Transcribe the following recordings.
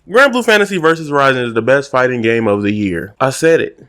Granblue Fantasy vs. Rising is the best fighting game of the year. I said it.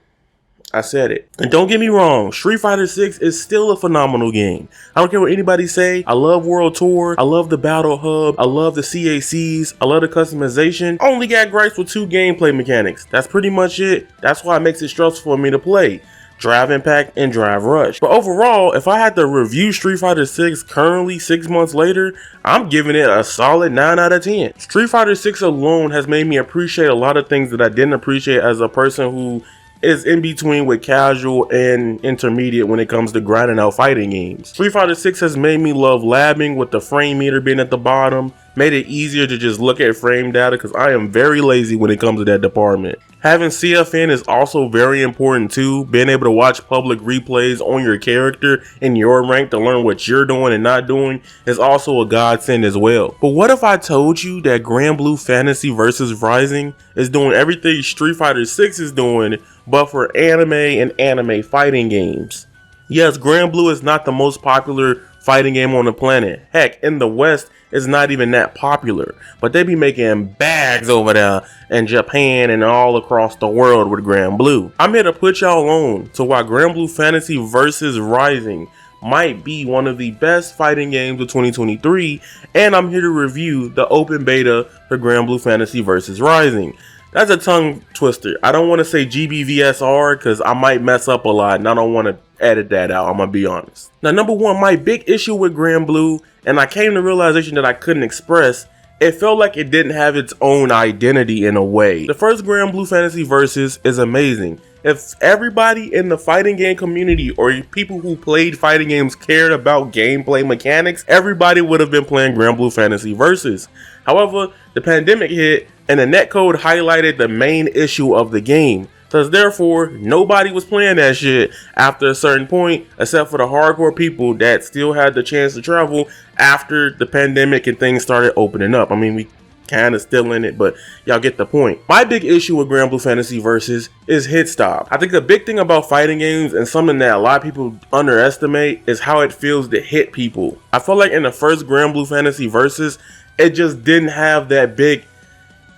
And don't get me wrong, Street Fighter 6 is still a phenomenal game. I don't care what anybody say. I love World Tour. I love the Battle Hub. I love the CACs. I love the customization. I only got gripes with 2 gameplay mechanics. That's pretty much it. That's why it makes it stressful for me to play. Drive Impact and Drive Rush. But overall, if I had to review Street Fighter 6 currently 6 months later, I'm giving it a solid 9 out of 10. Street Fighter 6 alone has made me appreciate a lot of things that I didn't appreciate as a person who is in between with casual and intermediate when it comes to grinding out fighting games. Street Fighter 6 has made me love labbing with the frame meter being at the bottom, made it easier to just look at frame data because I am very lazy when it comes to that department. Having CFN is also very important too. Being able to watch public replays on your character in your rank to learn what you're doing and not doing is also a godsend as well. But what if I told you that Granblue Fantasy vs. Rising is doing everything Street Fighter 6 is doing, but for anime and anime fighting games? Yes, Granblue is not the most popular fighting game on the planet. Heck, in the West, it's not even that popular. But they be making bags over there in Japan and all across the world with Granblue. I'm here to put y'all on to why Granblue Fantasy vs. Rising might be one of the best fighting games of 2023, and I'm here to review the open beta for Granblue Fantasy vs. Rising. That's a tongue twister. I don't want to say GBVSR because I might mess up a lot and I don't want to edit that out, I'm gonna be honest. Now, number one, my big issue with Granblue, and I came to the realization that I couldn't express, it felt like it didn't have its own identity in a way. The first Granblue Fantasy Versus is amazing. If everybody in the fighting game community or people who played fighting games cared about gameplay mechanics, everybody would have been playing Granblue Fantasy Versus. However, the pandemic hit and the netcode highlighted the main issue of the game. Thus, therefore, nobody was playing that shit after a certain point, except for the hardcore people that still had the chance to travel after the pandemic and things started opening up. I mean, we kind of still in it, but y'all get the point. My big issue with Granblue Fantasy Versus is hit stop. I think the big thing about fighting games and something that a lot of people underestimate is how it feels to hit people. I feel like in the first Granblue Fantasy Versus, it just didn't have that big,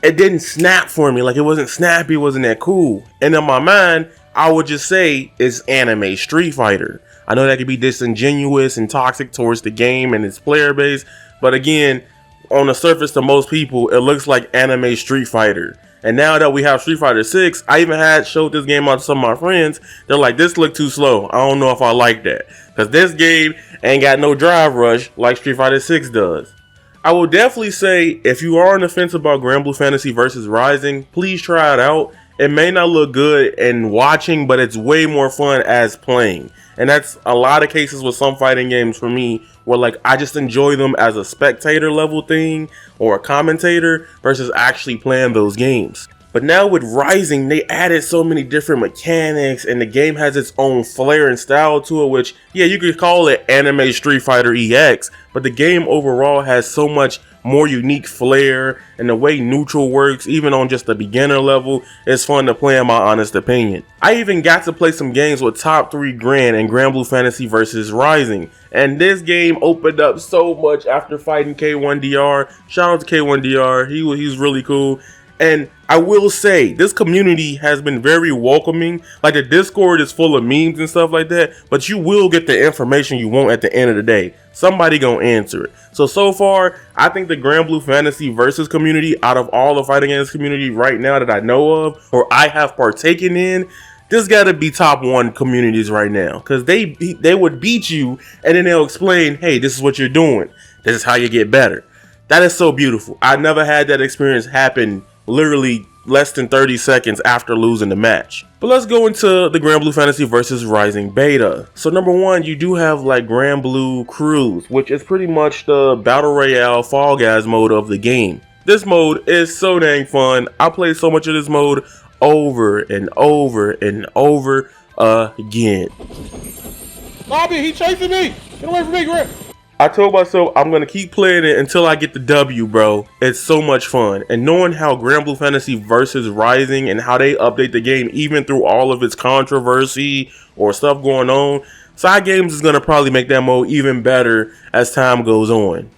it didn't snap for me. Like, it wasn't snappy, it wasn't that cool. And in my mind, I would just say it's anime Street Fighter. I know that could be disingenuous and toxic towards the game and its player base, but again, on the surface to most people, it looks like anime Street Fighter. And now that we have Street Fighter 6, I even showed this game out to some of my friends. They're like, this look too slow. I don't know if I like that. Because this game ain't got no drive rush like Street Fighter 6 does. I will definitely say, if you are on the fence about Granblue Fantasy vs. Rising, please try it out. It may not look good in watching, but it's way more fun as playing. And that's a lot of cases with some fighting games for me, where like I just enjoy them as a spectator level thing or a commentator versus actually playing those games. But now with Rising, they added so many different mechanics and the game has its own flair and style to it, which, yeah, you could call it anime Street Fighter EX, but the game overall has so much more unique flair, and the way neutral works, even on just the beginner level, is fun to play in my honest opinion. I even got to play some games with top 3 Grand and Granblue Fantasy vs. Rising, and this game opened up so much after fighting K1DR. Shout out to K1DR, he's really cool. And I will say, this community has been very welcoming. Like, the Discord is full of memes and stuff like that, but you will get the information you want at the end of the day. Somebody gonna answer it. So far, I think the Granblue Fantasy Versus community, out of all the fighting games community right now that I know of, or I have partaken in, this gotta be top 1 communities right now. Because they would beat you, and then they'll explain, hey, this is what you're doing. This is how you get better. That is so beautiful. I never had that experience happen literally less than 30 seconds after losing the match. But let's go into the Granblue Fantasy vs. Rising beta. So number 1, you do have like Granblue Cruise, which is pretty much the Battle Royale Fall Guys mode of the game. This mode is so dang fun. I played so much of this mode over and over and over again. Bobby, he chasing me! Get away from me, Grant! I told myself I'm going to keep playing it until I get the W, bro. It's so much fun. And knowing how Granblue Fantasy vs. Rising and how they update the game even through all of its controversy or stuff going on, Side Games is going to probably make that mode even better as time goes on.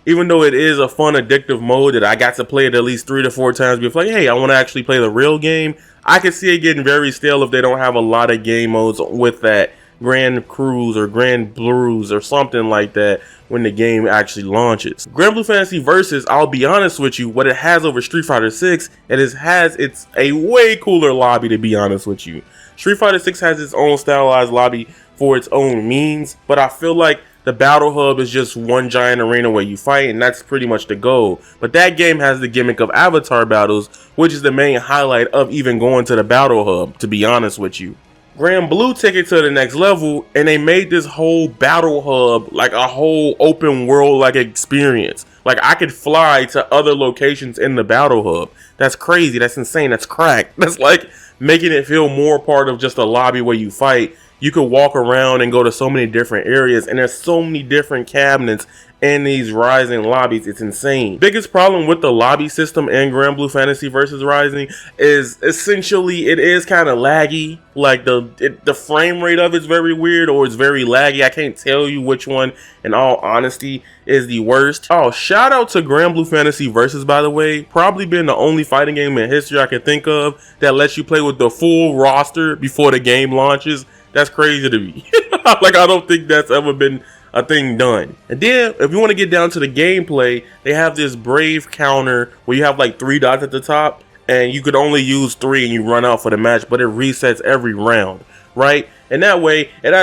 Even though it is a fun, addictive mode that I got to play it at least 3 to 4 times before, like, hey, I want to actually play the real game, I can see it getting very stale if they don't have a lot of game modes with that Grand Cruise or Grand Bruise or something like that when the game actually launches. Granblue Fantasy Versus, I'll be honest with you, what it has over Street Fighter 6, it's a way cooler lobby, to be honest with you. Street Fighter 6 has its own stylized lobby for its own means, but I feel like the Battle Hub is just one giant arena where you fight, and that's pretty much the goal. But that game has the gimmick of avatar battles, which is the main highlight of even going to the Battle Hub, to be honest with you. Granblue took it to the next level, and they made this whole Battle Hub like a whole open world like experience. Like, I could fly to other locations in the Battle Hub. That's crazy, that's insane, that's crack. That's like making it feel more part of just a lobby where you fight. You could walk around and go to so many different areas, and there's so many different cabinets in these Rising lobbies. It's insane. Biggest problem with the lobby system in Granblue Fantasy Versus Rising is essentially it is kind of laggy. Like the frame rate of it's very weird, or it's very laggy. I can't tell you which one, in all honesty, is the worst. Oh, shout out to Granblue Fantasy Versus, by the way. Probably been the only fighting game in history I can think of that lets you play with the full roster before the game launches. That's crazy to me. Like, I don't think that's ever been a thing done. And then, if you want to get down to the gameplay, they have this Brave counter where you have like 3 dots at the top, and you could only use 3 and you run out for the match, but it resets every round, right? And that way, it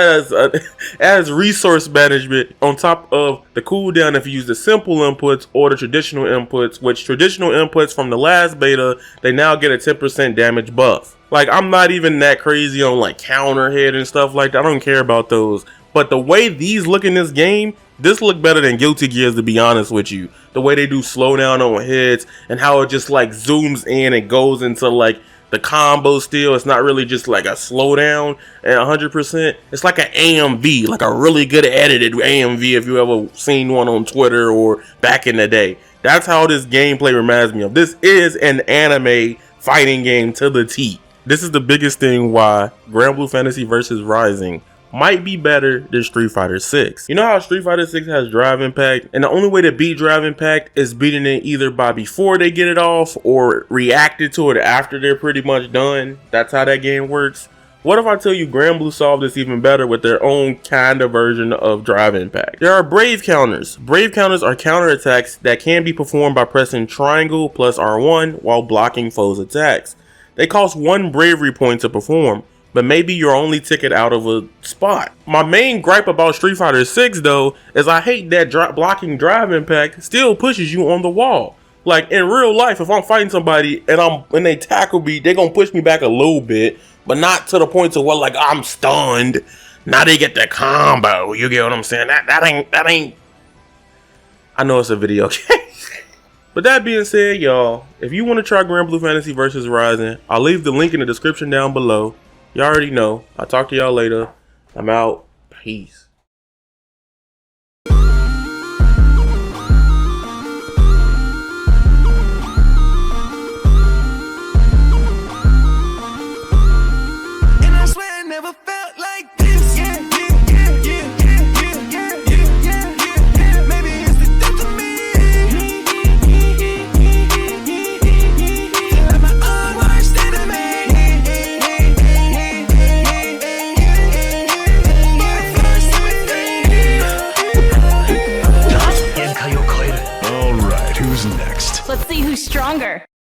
has resource management on top of the cooldown if you use the simple inputs or the traditional inputs, which traditional inputs from the last beta, they now get a 10% damage buff. Like, I'm not even that crazy on like counter hit and stuff like that. I don't care about those. But the way these look in this game, this look better than Guilty Gears, to be honest with you. The way they do slowdown on hits and how it just like zooms in and goes into like the combo still. It's not really just like a slowdown at 100%. It's like an AMV, like a really good edited AMV if you ever seen one on Twitter or back in the day. That's how this gameplay reminds me of. This is an anime fighting game to the T. This is the biggest thing why Granblue Fantasy Versus Rising might be better than Street Fighter 6. You know how Street Fighter 6 has drive impact, and the only way to beat drive impact is beating it either by before they get it off or reacted to it after they're pretty much done. That's how that game works. What if I tell you Granblue solved this even better with their own kind of version of drive impact? There are Brave counters. Brave counters are counterattacks that can be performed by pressing triangle plus R1 while blocking foes' attacks. They cost 1 bravery point to perform, but maybe your only ticket out of a spot. My main gripe about Street Fighter 6 though is I hate that blocking drive impact still pushes you on the wall. Like in real life, if I'm fighting somebody and they tackle me, they're gonna push me back a little bit, but not to the point to where like I'm stunned. Now they get the combo. You get what I'm saying? That ain't. I know it's a video game. But that being said, y'all, if you want to try Granblue Fantasy Versus Rising, I'll leave the link in the description down below. You already know. I'll talk to y'all later. I'm out. Peace. And I swear I never felt like this. Yeah, yeah, yeah, yeah, yeah, yeah, yeah, yeah, yeah. Maybe it's the death of me. Like my own worst enemy. Who's next? Let's see who's stronger.